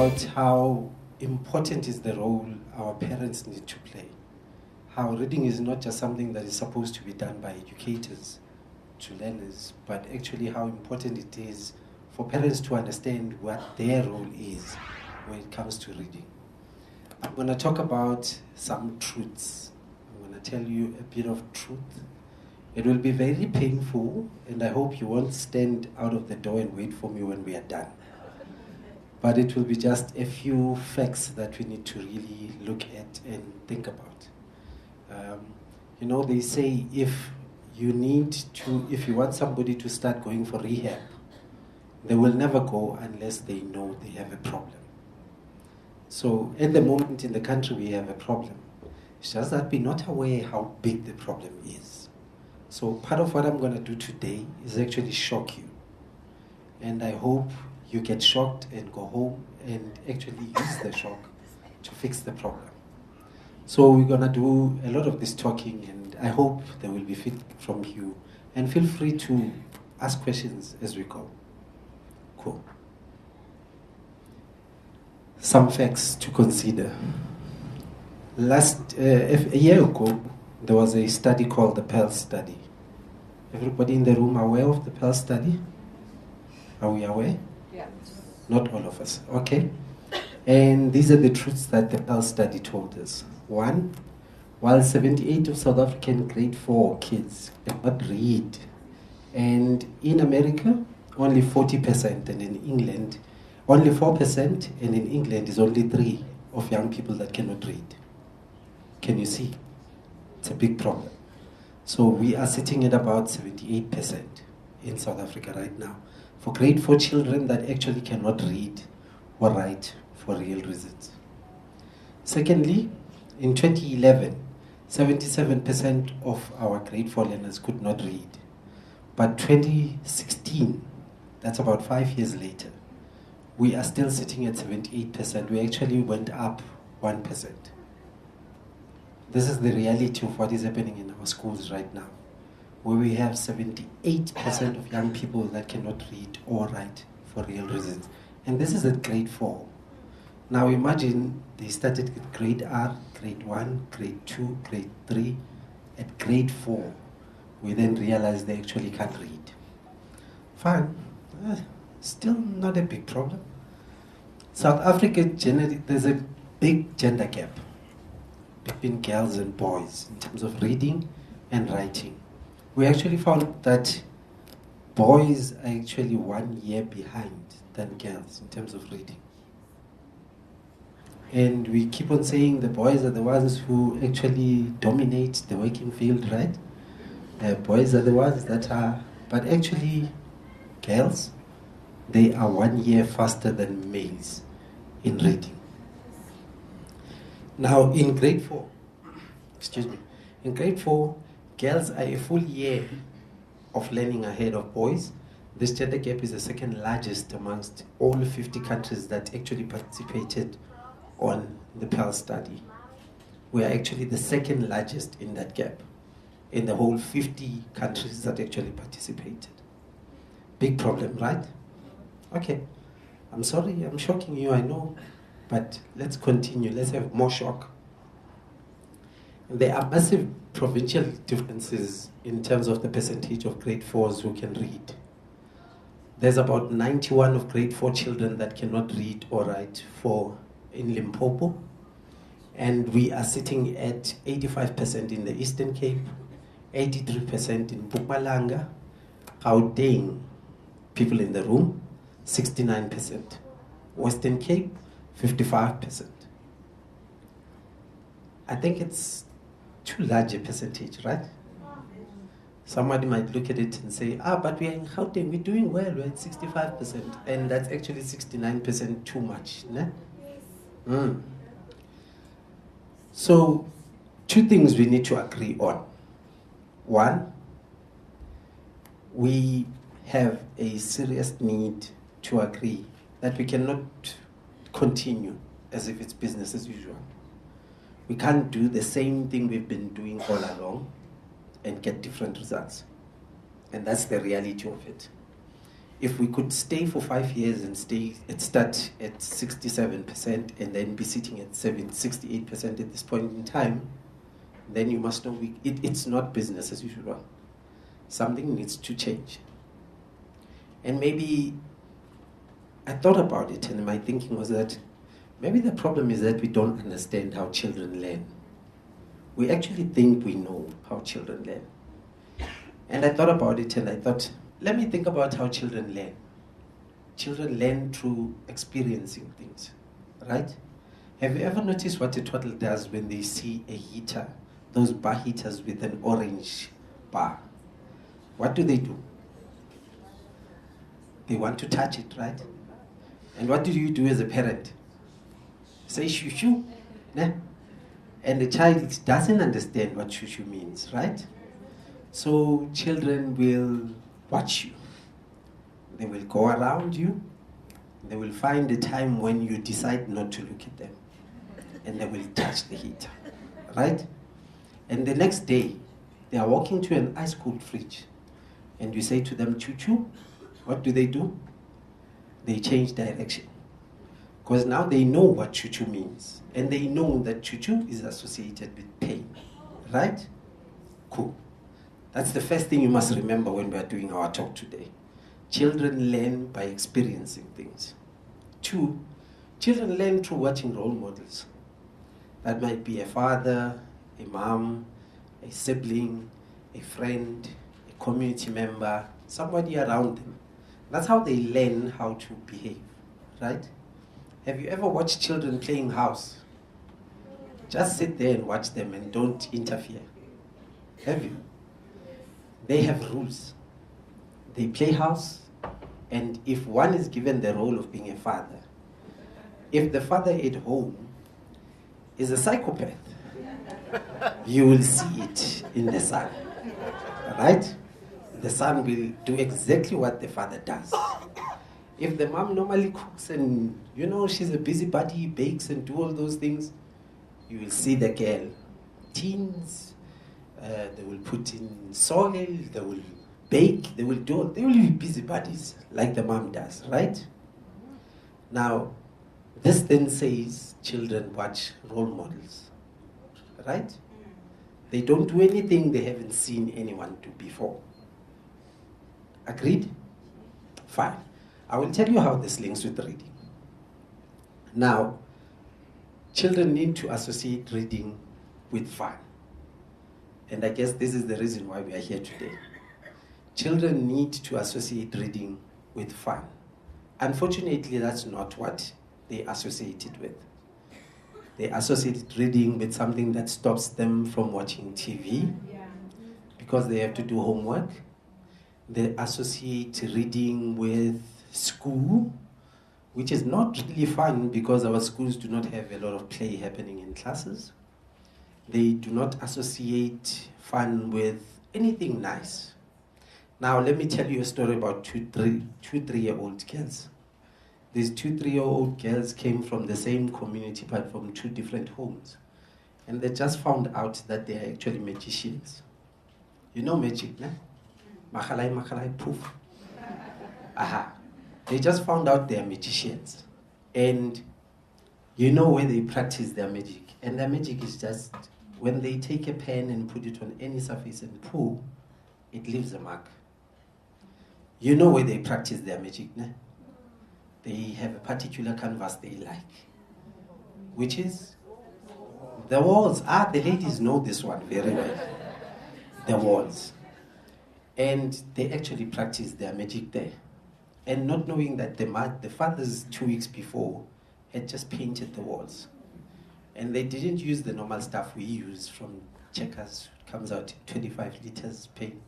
about how important is the role our parents need to play. How reading is not just something that is supposed to be done by educators to learners, but actually how important it is for parents to understand what their role is when it comes to reading. I'm going to talk about some truths. I'm going to tell you a bit of truth. It will be very painful, and I hope you won't stand out of the door and wait for me when we are done. But it will be just a few facts that we need to really look at and think about. They say if you want somebody to start going for rehab, they will never go unless they know they have a problem. So at the moment in the country we have a problem. It's just that we're not aware how big the problem is. So part of what I'm going to do today is actually shock you. And I hope you get shocked and go home and actually use the shock to fix the problem. So we're going to do a lot of this talking, and I hope there will be feedback from you. And feel free to ask questions as we go. Cool. Some facts to consider. A year ago, there was a study called the Pearl Study. Everybody in the room aware of the Pearl Study? Are we aware? Yeah. Not all of us. Okay. And these are the truths that the Pearl Study told us. 1, while 78% of South African grade 4 kids cannot read, and in America, only 40%, and in England, only 4%, and in England is only 3% of young people that cannot read. Can you see? It's a big problem. So we are sitting at about 78% in South Africa right now for grade 4 children that actually cannot read or write for real reasons. Secondly, in 2011, 77% of our grade 4 learners could not read. But 2016, that's about 5 years later, we are still sitting at 78%. We actually went up 1%. This is the reality of what is happening in our schools right now, where we have 78% of young people that cannot read or write for real reasons. And this is at grade 4. Now imagine they started with grade R, grade 1, grade 2, grade 3. At grade 4, we then realized they actually can't read. Fine. Still not a big problem. South Africa, there's a big gender gap between girls and boys in terms of reading and writing. We actually found that boys are actually 1 year behind than girls in terms of reading. And we keep on saying the boys are the ones who actually dominate the working field, right? Boys are the ones that are, but actually girls, they are 1 year faster than males in reading. Now in grade 4, in grade 4, girls are a full year of learning ahead of boys. This gender gap is the second largest amongst all 50 countries that actually participated on the Pearl Study. We are actually the second largest in that gap in the whole 50 countries that actually participated. Big problem, right? Okay. I'm sorry, I'm shocking you, I know, but let's continue. Let's have more shock. There are massive provincial differences in terms of the percentage of grade 4s who can read. There's about 91 of grade 4 children that cannot read or write in Limpopo, and we are sitting at 85% in the Eastern Cape, 83% in Mpumalanga, Gauteng, people in the room, 69%. Western Cape, 55%. I think it's too large a percentage, right? Somebody might look at it and say, but we are in Gauteng, we're doing well, we're at 65%, and that's actually 69% too much, né? So, 2 things we need to agree on. 1, we have a serious need to agree that we cannot continue as if it's business as usual. We can't do the same thing we've been doing all along and get different results. And that's the reality of it. If we could stay for 5 years and start at 67% and then be sitting at 68% at this point in time, then you must know it's not business as usual. Something needs to change. And maybe I thought about it, and my thinking was that maybe the problem is that we don't understand how children learn. We actually think we know how children learn. And I thought about it, and I thought, let me think about how children learn. Children learn through experiencing things, right? Have you ever noticed what a toddler does when they see a heater, those bar heaters with an orange bar? What do? They want to touch it, right? And what do you do as a parent? Say shoo shoo, nah? And the child doesn't understand what shoo shoo means, right? So children will watch you. They will go around you. They will find a time when you decide not to look at them. And they will touch the heater, right? And the next day, they are walking to an ice-cold fridge. And you say to them, choo-choo. What do? They change direction. Because now they know what choo-choo means. And they know that choo-choo is associated with pain, right? Cool. That's the first thing you must remember when we are doing our talk today. Children learn by experiencing things. 2, children learn through watching role models. That might be a father, a mom, a sibling, a friend, a community member, somebody around them. That's how they learn how to behave, right? Have you ever watched children playing house? Just sit there and watch them and don't interfere. Have you? They have rules. They play house, and if one is given the role of being a father, if the father at home is a psychopath, you will see it in the son, right? The son will do exactly what the father does. If the mom normally cooks and, she's a busybody, bakes and do all those things, you will see the girl. Teens, they will put in soil, they will bake, they will be busybodies like the mom does, right? Now, this then says children watch role models, right? They don't do anything they haven't seen anyone do before. Agreed? Fine. I will tell you how this links with reading. Now, children need to associate reading with fun. And I guess this is the reason why we are here today. Children need to associate reading with fun. Unfortunately, that's not what they associate it with. They associate reading with something that stops them from watching TV because they have to do homework. They associate reading with school, which is not really fun because our schools do not have a lot of play happening in classes. They do not associate fun with anything nice. Now, let me tell you a story about two 3-year-old girls. These 2 3-year-old girls came from the same community but from 2 different homes. And they just found out that they are actually magicians. You know magic, no? Makalai, poof. Aha. They just found out they are magicians. And you know where they practice their magic. And their magic is just when they take a pen and put it on any surface and pull, it leaves a mark. You know where they practice their magic, no? They have a particular canvas they like, which is the walls. The ladies know this one very well. The walls. And they actually practice their magic there. And not knowing that the fathers 2 weeks before had just painted the walls. And they didn't use the normal stuff we use from Checkers, comes out 25 liters paint.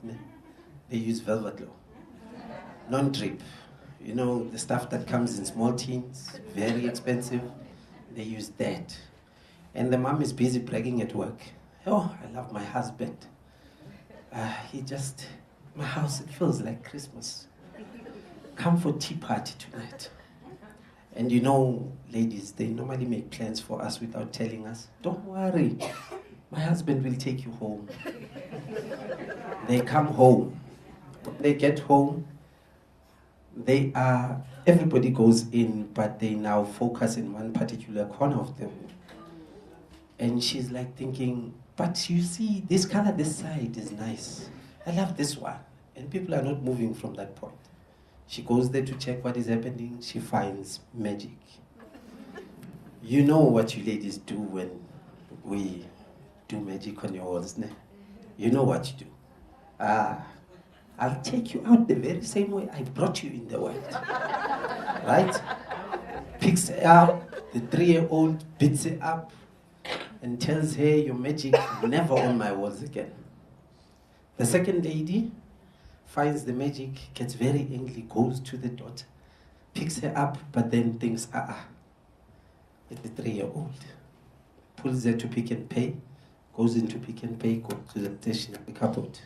They use velvet glue, non-drip. You know, the stuff that comes in small tins, very expensive. They use that. And the mom is busy bragging at work. Oh, I love my husband. My house, it feels like Christmas. Come for tea party tonight. And you know, ladies, they normally make plans for us without telling us. Don't worry, my husband will take you home. They come home. They get home. they are, everybody goes in, but they now focus in one particular corner of the room. And she's like thinking, but you see, this color, this side is nice. I love this one. And people are not moving from that point. She goes there to check what is happening. She finds magic. You know what you ladies do when we do magic on your walls, ne? You know what you do. I'll take you out the very same way I brought you in the world. Right? Picks her up, the 3-year-old beats her up and tells her, your magic never on my walls again. The second lady finds the magic, gets very angry, goes to the daughter, picks her up, but then thinks, it's the 3-year-old. Pulls her to Pick and Pay, goes into Pick and Pay, goes to the stationery cupboard,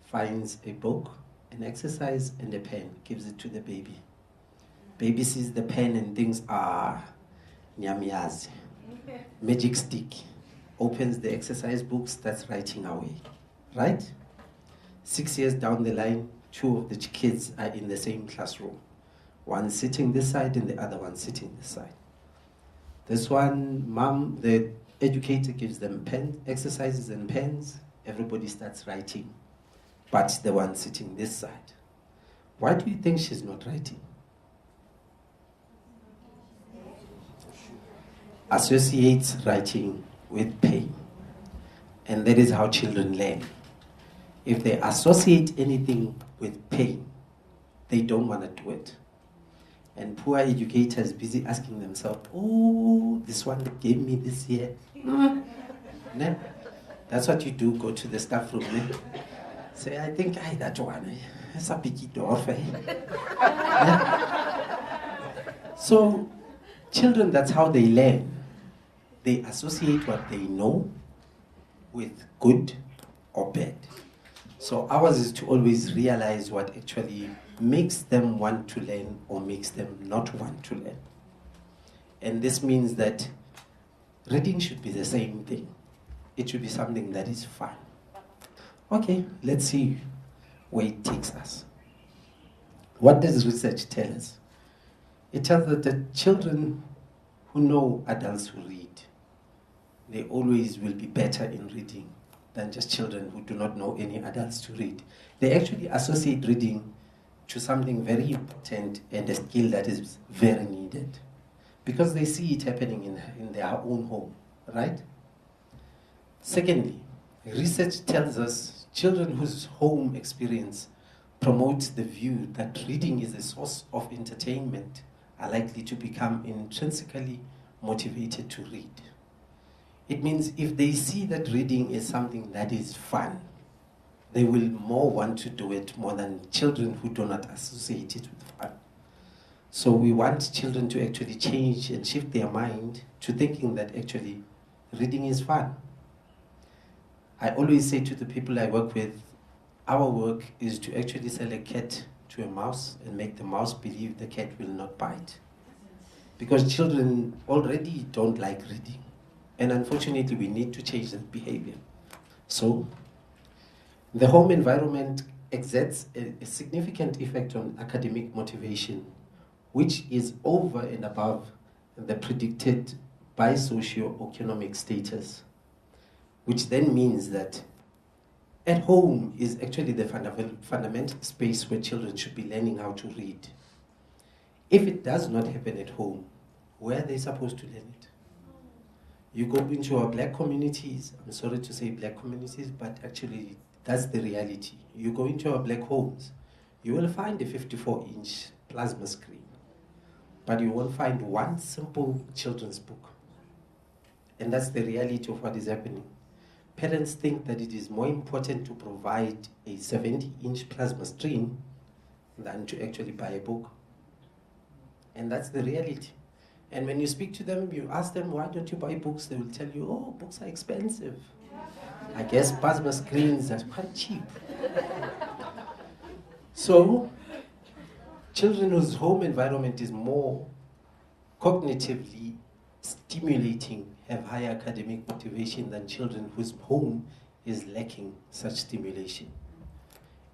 finds a book, an exercise, and a pen, gives it to the baby. Baby sees the pen and thinks, nyamiyazi, magic stick. Opens the exercise book, starts writing away. Right? 6 years down the line, 2 of the kids are in the same classroom. One sitting this side and the other one sitting this side. This one, mom, the educator gives them pen, exercises and pens. Everybody starts writing. But the one sitting this side. Why do you think she's not writing? Associates writing with pain. And that is how children learn. If they associate anything with pain, they don't want to do it. And poor educators busy asking themselves, oh, this one gave me this year. No. That's what you do, go to the staff room. Ne? Say, I think that one, it's a picky dwarf. So, children, that's how they learn. They associate what they know with good or bad. So ours is to always realize what actually makes them want to learn or makes them not want to learn. And this means that reading should be the same thing. It should be something that is fun. Okay, let's see where it takes us. What does research tell us? It tells us that children who know adults who read, they always will be better in reading than just children who do not know any adults to read. They actually associate reading to something very important and a skill that is very needed because they see it happening in their own home, right? Secondly, research tells us children whose home experience promotes the view that reading is a source of entertainment are likely to become intrinsically motivated to read. It means if they see that reading is something that is fun, they will more want to do it more than children who do not associate it with fun. So we want children to actually change and shift their mind to thinking that actually reading is fun. I always say to the people I work with, our work is to actually sell a cat to a mouse and make the mouse believe the cat will not bite. Because children already don't like reading. And unfortunately, we need to change that behavior. So, the home environment exerts a significant effect on academic motivation, which is over and above the predicted by socio-economic status, which then means that at home is actually the fundamental space where children should be learning how to read. If it does not happen at home, where are they supposed to learn it? You go into our black communities, I'm sorry to say black communities, but actually that's the reality. You go into our black homes, you will find a 54-inch plasma screen, but you won't find one simple children's book. And that's the reality of what is happening. Parents think that it is more important to provide a 70-inch plasma screen than to actually buy a book. And that's the reality. And when you speak to them, you ask them, why don't you buy books? They will tell you, oh, books are expensive. I guess plasma screens are quite cheap. So, children whose home environment is more cognitively stimulating have higher academic motivation than children whose home is lacking such stimulation.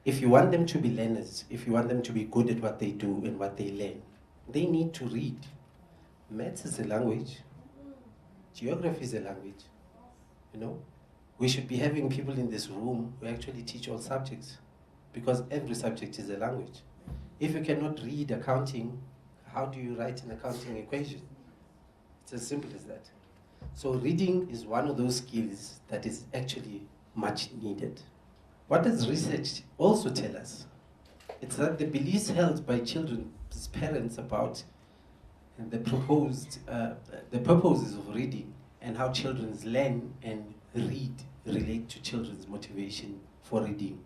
If you want them to be learners, if you want them to be good at what they do and what they learn, they need to read. Maths is a language. Geography is a language. You know, we should be having people in this room who actually teach all subjects, because every subject is a language. If you cannot read accounting, how do you write an accounting equation? It's as simple as that. So reading is one of those skills that is actually much needed. What does research also tell us? It's that the beliefs held by children's parents about the purposes of reading and how children learn and read relate to children's motivation for reading.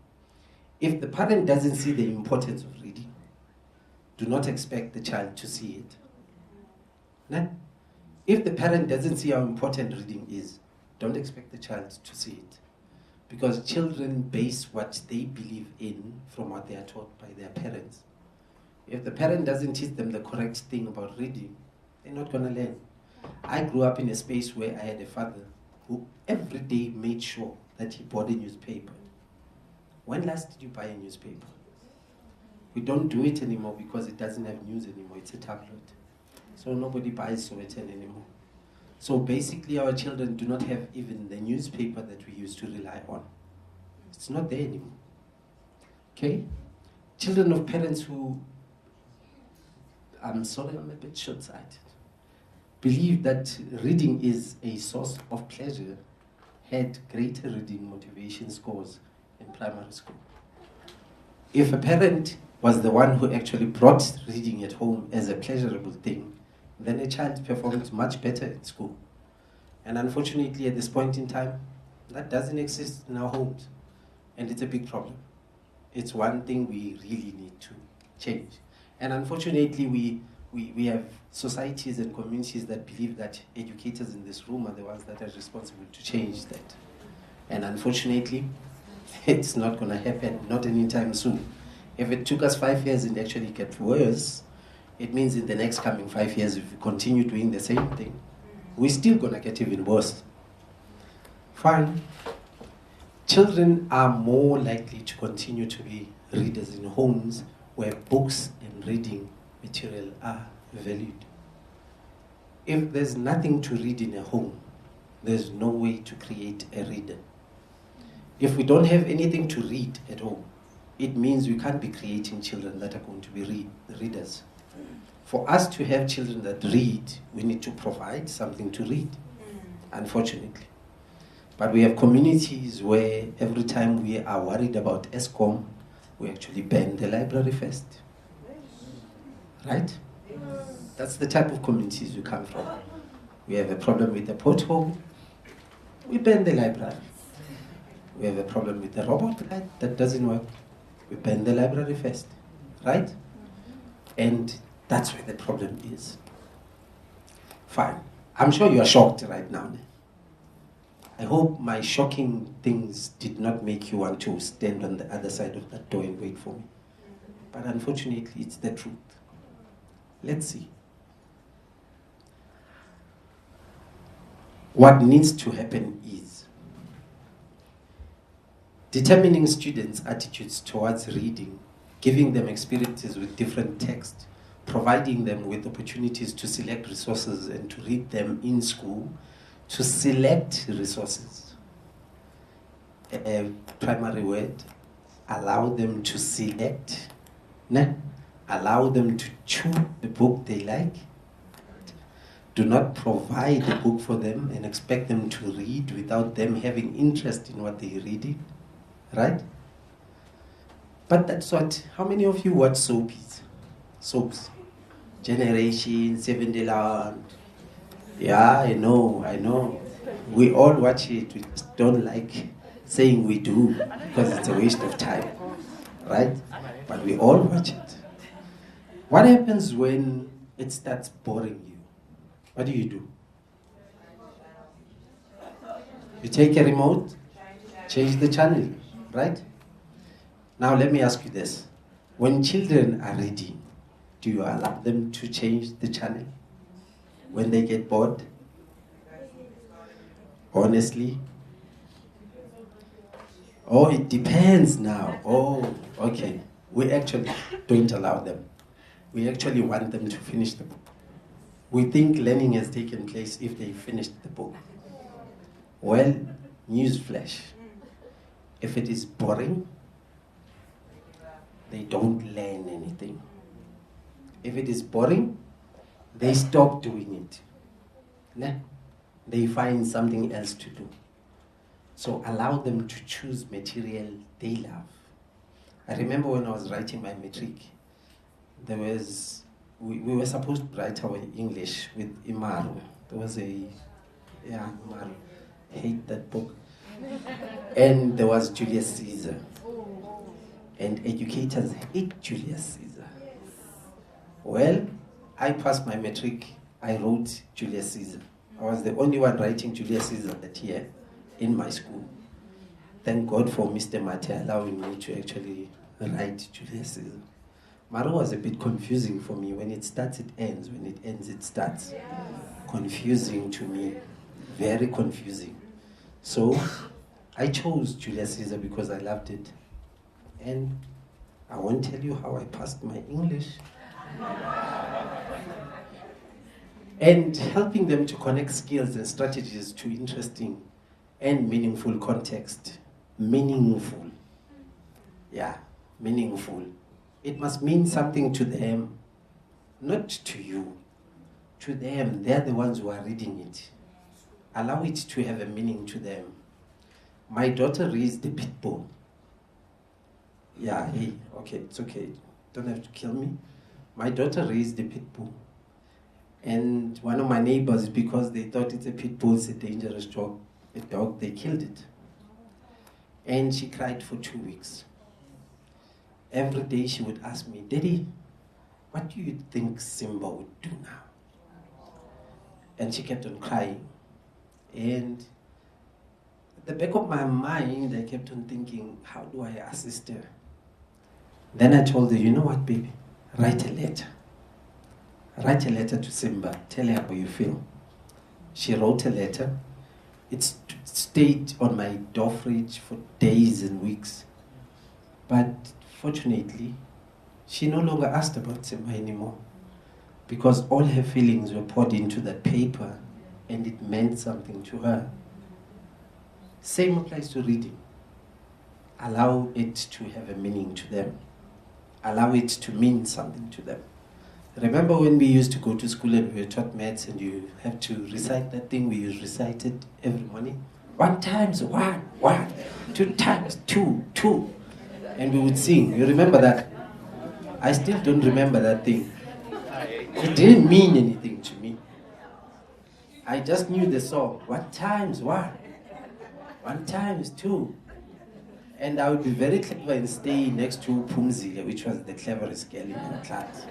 If the parent doesn't see the importance of reading, do not expect the child to see it. No? If the parent doesn't see how important reading is, don't expect the child to see it. Because children base what they believe in from what they are taught by their parents. If the parent doesn't teach them the correct thing about reading, they're not going to learn. I grew up in a space where I had a father who every day made sure that he bought a newspaper. When last did you buy a newspaper? We don't do it anymore because it doesn't have news anymore. It's a tabloid. So nobody buys Sowetan anymore. So basically our children do not have even the newspaper that we used to rely on. It's not there anymore. Okay? Children of parents who, I'm sorry, I'm a bit short-sighted, believe that reading is a source of pleasure, had greater reading motivation scores in primary school. If a parent was the one who actually brought reading at home as a pleasurable thing, then a child performed much better at school. And unfortunately, at this point in time, that doesn't exist in our homes. And it's a big problem. It's one thing we really need to change. And unfortunately, we have societies and communities that believe that educators in this room are the ones that are responsible to change that. And unfortunately, it's not going to happen, not anytime soon. If it took us 5 years and actually get worse, it means in the next coming 5 years, if we continue doing the same thing, we're still going to get even worse. Fine. Children are more likely to continue to be readers in homes where books and reading material are valued. If there's nothing to read in a home, there's no way to create a reader. If we don't have anything to read at home, it means we can't be creating children that are going to be readers. For us to have children that read, we need to provide something to read, unfortunately. But we have communities where every time we are worried about ESCOM, we actually ban the library first. Right? That's the type of communities we come from. We have a problem with the pothole, we ban the library. We have a problem with the robot light that doesn't work, we ban the library first. Right? And that's where the problem is. Fine. I'm sure you are shocked right now. I hope my shocking things did not make you want to stand on the other side of that door and wait for me. But unfortunately, it's the truth. Let's see. What needs to happen is determining students' attitudes towards reading, giving them experiences with different texts, providing them with opportunities to select resources and to read them in school, to select resources. A primary word, allow them to select, allow them to choose the book they like. Do not provide a book for them and expect them to read without them having interest in what they're reading, right? But that's what, how many of you watch soaps? Generation, Seven Day Land. Yeah, I know. We all watch it. We just don't like saying we do because it's a waste of time, right? But we all watch it. What happens when it starts boring you? What do? You take a remote, change the channel, right? Now let me ask you this. When children are reading, do you allow them to change the channel when they get bored? Honestly? Oh, it depends now. Oh, okay. We actually don't allow them. We actually want them to finish the book. We think learning has taken place if they finished the book. Well, newsflash. If it is boring, they don't learn anything. If it is boring, they stop doing it. They find something else to do. So allow them to choose material they love. I remember when I was writing my matric, we were supposed to write our English with Imaru. There was Imaru. I hate that book. And there was Julius Caesar. And educators hate Julius Caesar. Well, I passed my matric. I wrote Julius Caesar. I was the only one writing Julius Caesar that year in my school. Thank God for Mr. Mate allowing me to actually write Julius Caesar. Maro was a bit confusing for me. When it starts, it ends. When it ends, it starts. Confusing to me. Very confusing. So I chose Julius Caesar because I loved it. And I won't tell you how I passed my English. And helping them to connect skills and strategies to interesting and meaningful context. Meaningful. Yeah, meaningful. It must mean something to them, not to you. To them, they're the ones who are reading it. Allow it to have a meaning to them. My daughter raised the pit bull. Yeah, hey, okay, it's okay. Don't have to kill me. My daughter raised the pit bull. And one of my neighbors, because they thought it's a pit bull, it's a dangerous dog, they killed it. And she cried for 2 weeks. Every day she would ask me, Daddy, what do you think Simba would do now? And she kept on crying. And at the back of my mind, I kept on thinking, how do I assist her? Then I told her, you know what, baby? Write a letter. Write a letter to Simba. Tell her how you feel. She wrote a letter. It stayed on my door fridge for days and weeks. But fortunately, she no longer asked about Simba anymore, because all her feelings were poured into that paper and it meant something to her. Same applies to reading. Allow it to have a meaning to them. Allow it to mean something to them. Remember when we used to go to school and we were taught maths and you have to recite that thing we used to recite it every morning? 1 times 1, 1. 2 times 2, 2. And we would sing. You remember that? I still don't remember that thing. It didn't mean anything to me. I just knew the song. 1 times 1. 1 times 2. And I would be very clever and stay next to Bongile, which was the cleverest girl in my class.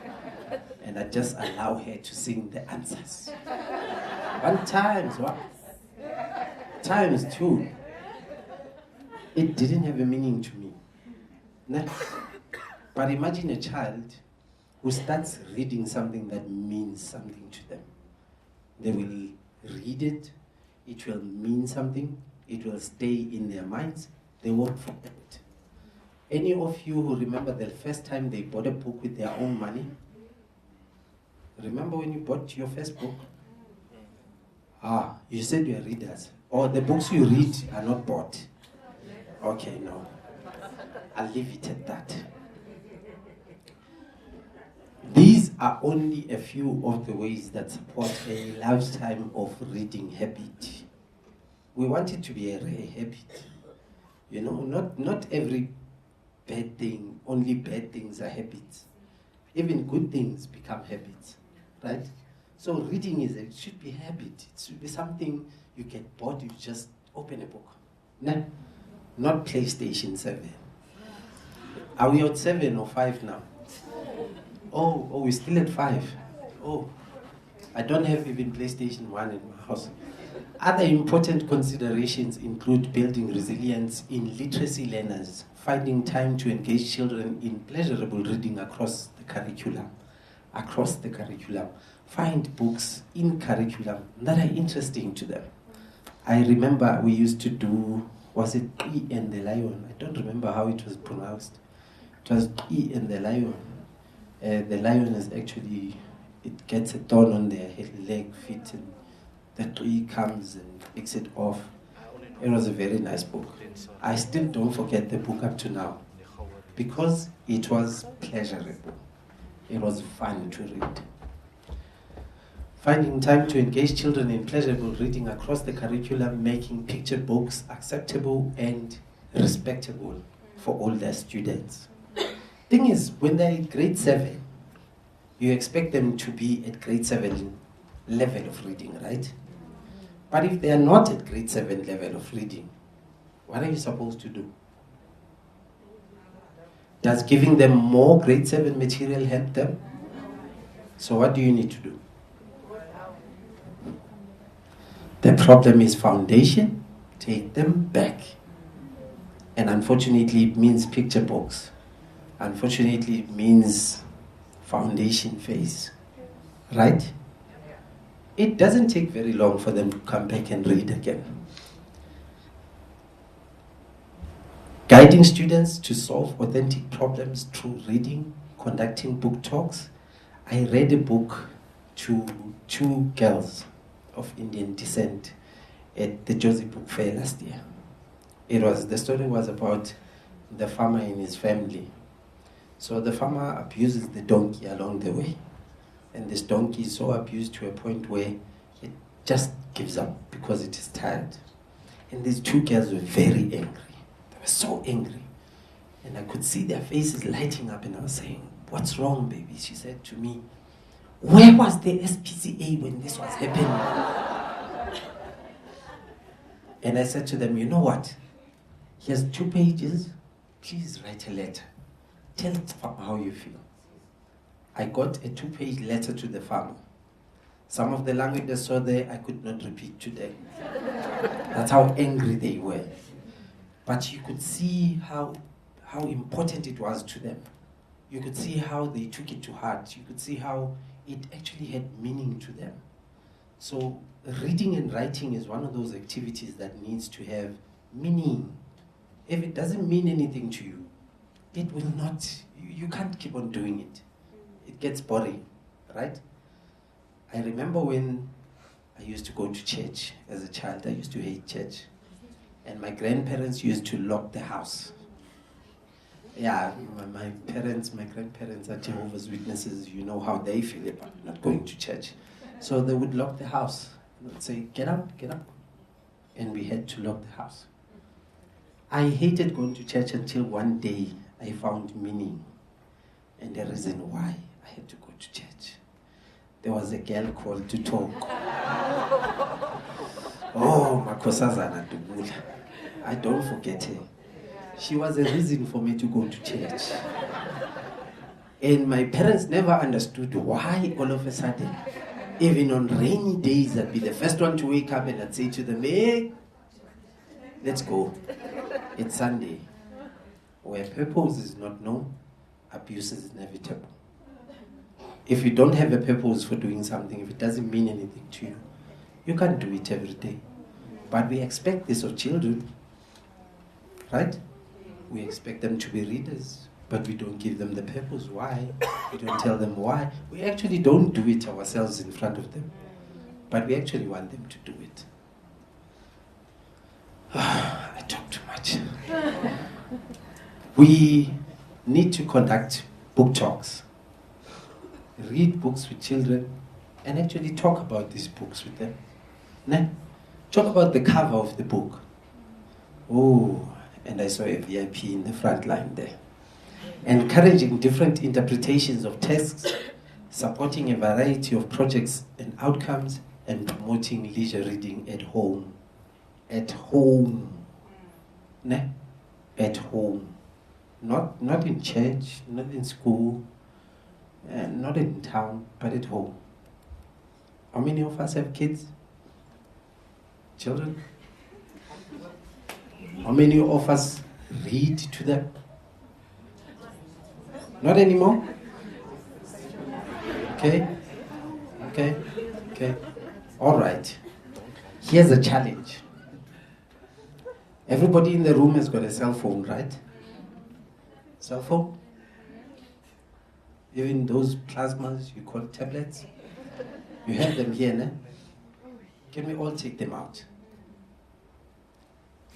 And I just allow her to sing the answers. 1 times 1. Times 2. It didn't have a meaning to me. No. But imagine a child who starts reading something that means something to them. They will read it, it will mean something, it will stay in their minds, they won't forget it. Any of you who remember the first time they bought a book with their own money? Remember when you bought your first book? You said you are readers. Or the books you read are not bought. Okay, no. I'll leave it at that. These are only a few of the ways that support a lifetime of reading habit. We want it to be a rare habit. You know, not every bad thing, only bad things are habits. Even good things become habits, right? So reading it should be a habit. It should be something you get bored, you just open a book. No, not PlayStation 7. Are we at 7 or 5 now? Oh, we're still at 5. Oh, I don't have even PlayStation 1 in my house. Other important considerations include building resilience in literacy learners, finding time to engage children in pleasurable reading across the curriculum. Find books in curriculum that are interesting to them. I remember we used to do Was it E and the Lion? I don't remember how it was pronounced. It was E and the Lion. The lion is actually, it gets a thorn on their head, leg, feet, and the tree comes and picks it off. It was a very nice book. I still don't forget the book up to now because it was pleasurable. It was fun to read. Finding time to engage children in pleasurable reading across the curriculum, making picture books acceptable and respectable for all their students. Thing is, when they're in grade 7, you expect them to be at grade 7 level of reading, right? But if they are not at grade 7 level of reading, what are you supposed to do? Does giving them more grade 7 material help them? So what do you need to do? The problem is foundation, take them back. And unfortunately, it means picture books. Unfortunately, it means foundation phase, right? It doesn't take very long for them to come back and read again. Guiding students to solve authentic problems through reading, conducting book talks. I read a book to 2 girls of Indian descent at the Josie Book Fair last year. The story was about the farmer and his family. So the farmer abuses the donkey along the way. And this donkey is so abused to a point where it just gives up because it is tired. And these 2 girls were very angry. They were so angry. And I could see their faces lighting up and I was saying, "What's wrong, baby?" She said to me, "Where was the SPCA when this was happening?" And I said to them, "You know what? Here's 2 pages. Please write a letter. Tell the farmer how you feel." I got a 2-page letter to the farmer. Some of the language I saw there, I could not repeat today. That's how angry they were. But you could see how important it was to them. You could see how they took it to heart. You could see how it actually had meaning to them. So reading and writing is one of those activities that needs to have meaning. If it doesn't mean anything to you, it will not, you can't keep on doing it. It gets boring, right? I remember when I used to go to church as a child. I used to hate church. And my grandparents used to lock the house. Yeah, my grandparents are Jehovah's Witnesses. You know how they feel about not going to church. So they would lock the house. They would say, "Get up, get up." And we had to lock the house. I hated going to church until one day I found meaning and the reason why I had to go to church. There was a girl called Mtolo. Oh, Makosazana Dubula. I don't forget her. She was a reason for me to go to church. And my parents never understood why all of a sudden, even on rainy days, I'd be the first one to wake up and I'd say to them, "Hey, let's go. It's Sunday." Where purpose is not known, abuse is inevitable. If you don't have a purpose for doing something, if it doesn't mean anything to you, you can't do it every day. But we expect this of children, right? We expect them to be readers, but we don't give them the purpose. Why? We don't tell them why. We actually don't do it ourselves in front of them, but we actually want them to do it. I talk too much. We need to conduct book talks, read books with children, and actually talk about these books with them. Talk about the cover of the book. Oh, and I saw a VIP in the front line there. Encouraging different interpretations of texts, supporting a variety of projects and outcomes, and promoting leisure reading at home. At home. At home. Not in church, not in school, not in town, but at home. How many of us have kids? Children? How many of us read to them? Not anymore? Okay. All right. Here's a challenge. Everybody in the room has got a cell phone, right? Cell phone? Even those plasmas you call tablets? You have them here, no? Can we all take them out?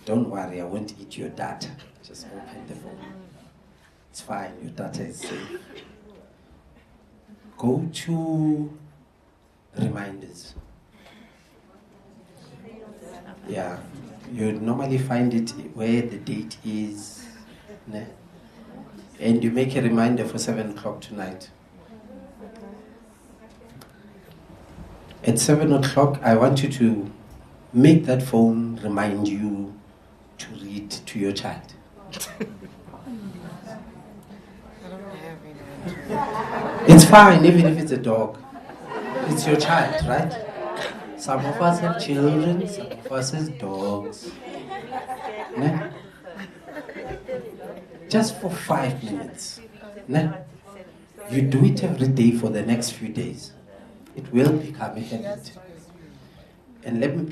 Don't worry, I won't eat your data. Just open the phone. It's fine, your data is safe. Go to reminders. Yeah, you normally find it where the date is. Ne? And you make a reminder for 7 o'clock tonight. At 7 o'clock, I want you to make that phone remind you to read to your child. It's fine, even if it's a dog. It's your child, right? Some of us have children, some of us have dogs. Ne? Just for 5 minutes. Ne? You do it every day for the next few days. It will become a habit. And let me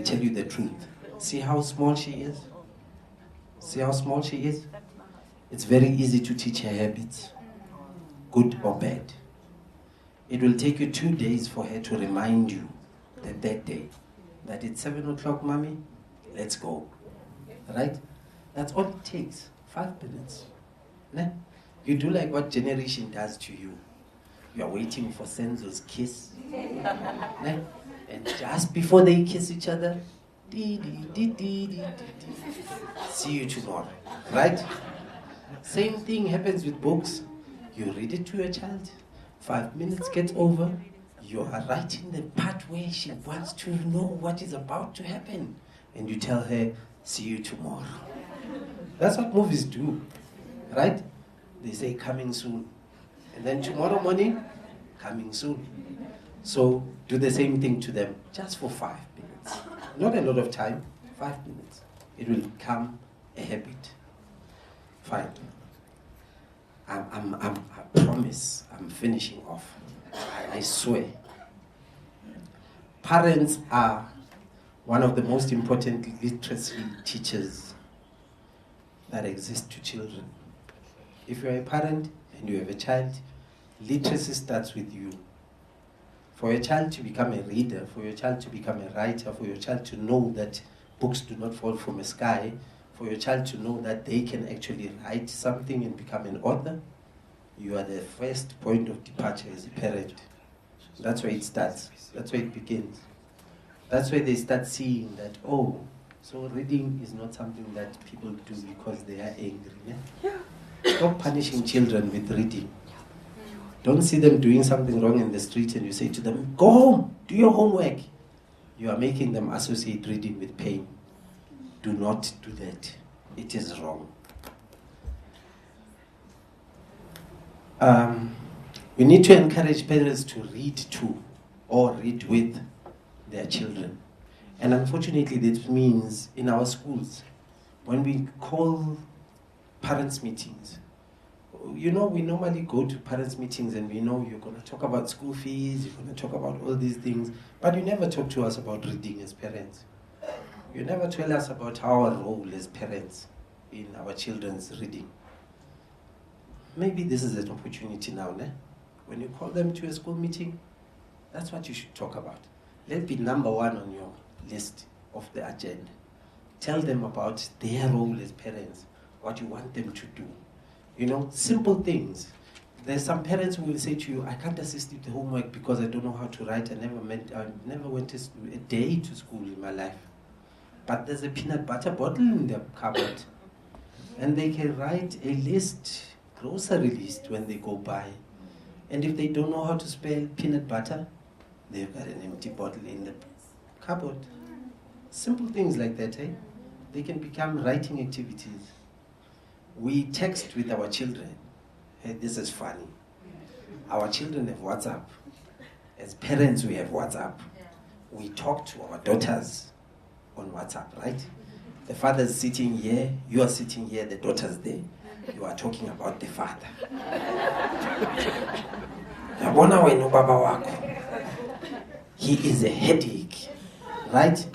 tell you the truth. See how small she is? See how small she is? It's very easy to teach her habits, good or bad. It will take you 2 days for her to remind you that day, that it's 7 o'clock, mommy, let's go. Right? That's all it takes, 5 minutes. Ne? You do like what generation does to you. You are waiting for Senzo's kiss. Ne? And just before they kiss each other, see you tomorrow. Right? Same thing happens with books. You read it to your child. 5 minutes gets over. You are right in the part where she wants to know what is about to happen. And you tell her, see you tomorrow. That's what movies do. Right? They say coming soon. And then tomorrow morning, coming soon. So do the same thing to them, just for 5 minutes. Not a lot of time, 5 minutes. It will become a habit. Fine. I promise I'm finishing off. I swear. Parents are one of the most important literacy teachers that exist to children. If you're a parent and you have a child, literacy starts with you. For your child to become a reader, for your child to become a writer, for your child to know that books do not fall from the sky, for your child to know that they can actually write something and become an author, you are the first point of departure as a parent. That's where it starts. That's where it begins. That's where they start seeing that, oh, so reading is not something that people do because they are angry. Yeah? Stop punishing children with reading. Don't see them doing something wrong in the street and you say to them, go home, do your homework. You are making them associate reading with pain. Do not do that. It is wrong. We need to encourage parents to read to or read with their children. And unfortunately, this means in our schools, when we call parents' meetings, you know, we normally go to parents' meetings and we know you're going to talk about school fees, you're going to talk about all these things, but you never talk to us about reading as parents. You never tell us about our role as parents in our children's reading. Maybe this is an opportunity now, ne? When you call them to a school meeting, that's what you should talk about. Let it be number one on your list of the agenda. Tell them about their role as parents, what you want them to do. You know, simple things. There's some parents who will say to you, I can't assist with the homework because I don't know how to write. I never went a day to school in my life. But there's a peanut butter bottle in their cupboard. And they can write a list, grocery list, when they go by. And if they don't know how to spell peanut butter, they've got an empty bottle in the cupboard. Simple things like that, eh? They can become writing activities. We text with our children. Hey, this is funny. Our children have WhatsApp. As parents, we have WhatsApp. We talk to our daughters on WhatsApp, right? The father's sitting here, you are sitting here, the daughter's there. You are talking about the father. Yabona wenu baba wako. He is a headache, right?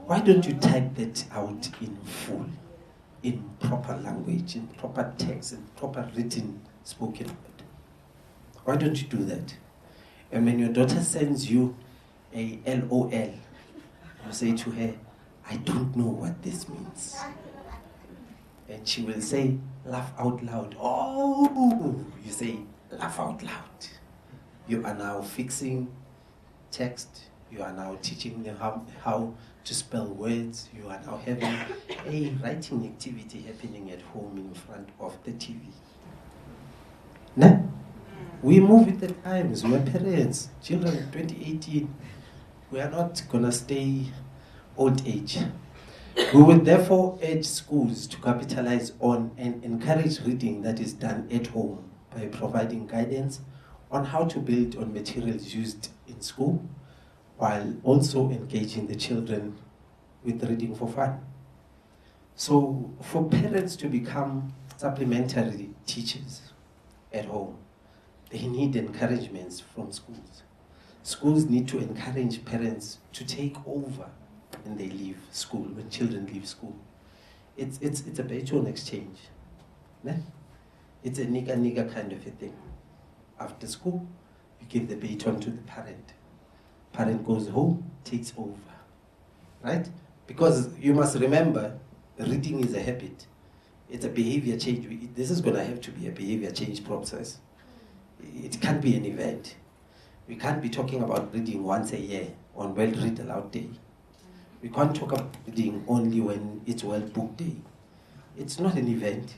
Why don't you type that out in full, in proper language, in proper text, in proper written, spoken word? Why don't you do that? And when your daughter sends you a LOL, you say to her, I don't know what this means. And she will say, laugh out loud. Oh, you say, laugh out loud. You are now fixing text. You are now teaching them how to spell words. You are now having a writing activity happening at home in front of the TV. Nah? We move with the times. We are parents. Children in 2018. We are not going to stay old age. We will therefore urge schools to capitalize on and encourage reading that is done at home by providing guidance on how to build on materials used in school, while also engaging the children with reading for fun. So for parents to become supplementary teachers at home, they need encouragements from schools. Schools need to encourage parents to take over when they leave school, when children leave school. It's a baton exchange. Ne? It's a nigga kind of a thing. After school, you give the baton to the parent. Parent goes home, takes over. Right? Because you must remember, reading is a habit. It's a behavior change. This is going to have to be a behavior change process. It can't be an event. We can't be talking about reading once a year on World Read Aloud Day. We can't talk about reading only when it's World Book Day. It's not an event.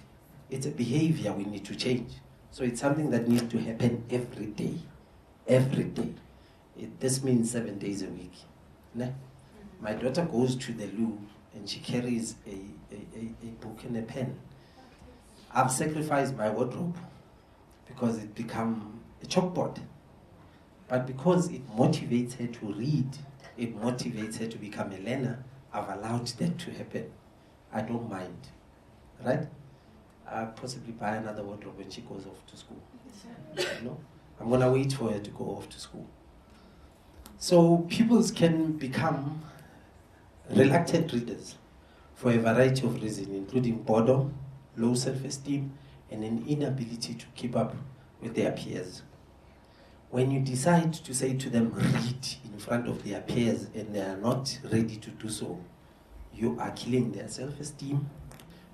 It's a behavior we need to change. So it's something that needs to happen every day. Every day. This means 7 days a week. Ne? My daughter goes to the loo and she carries a book and a pen. I've sacrificed my wardrobe because it become a chalkboard. But because it motivates her to read, it motivates her to become a learner, I've allowed that to happen. I don't mind. Right? I'll possibly buy another wardrobe when she goes off to school. You know? I'm going to wait for her to go off to school. So pupils can become reluctant readers for a variety of reasons, including boredom, low self-esteem, and an inability to keep up with their peers. When you decide to say to them, read in front of their peers, and they are not ready to do so, you are killing their self-esteem,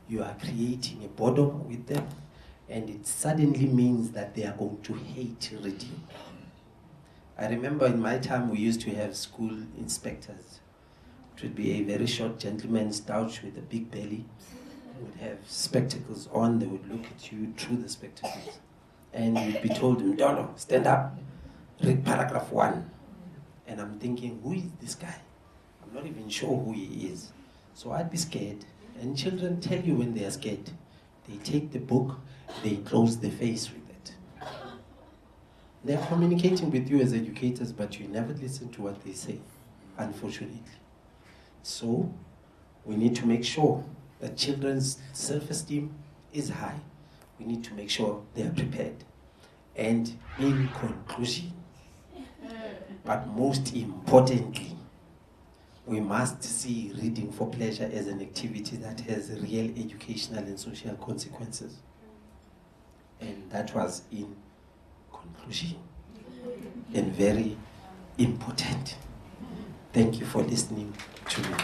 you are creating a boredom with them, and it suddenly means that they are going to hate reading. I remember in my time we used to have school inspectors. It would be a very short gentleman, stout with a big belly. He would have spectacles on, they would look at you through the spectacles. And you'd be told, Mtolo, stand up, read paragraph 1. And I'm thinking, who is this guy? I'm not even sure who he is. So I'd be scared. And children tell you when they are scared. They take the book, they close their face with it. They're communicating with you as educators, but you never listen to what they say, unfortunately. So we need to make sure that children's self-esteem is high. We need to make sure they are prepared. And in conclusion, but most importantly, we must see reading for pleasure as an activity that has real educational and social consequences. And that was in conclusion, and very important. Thank you for listening to me.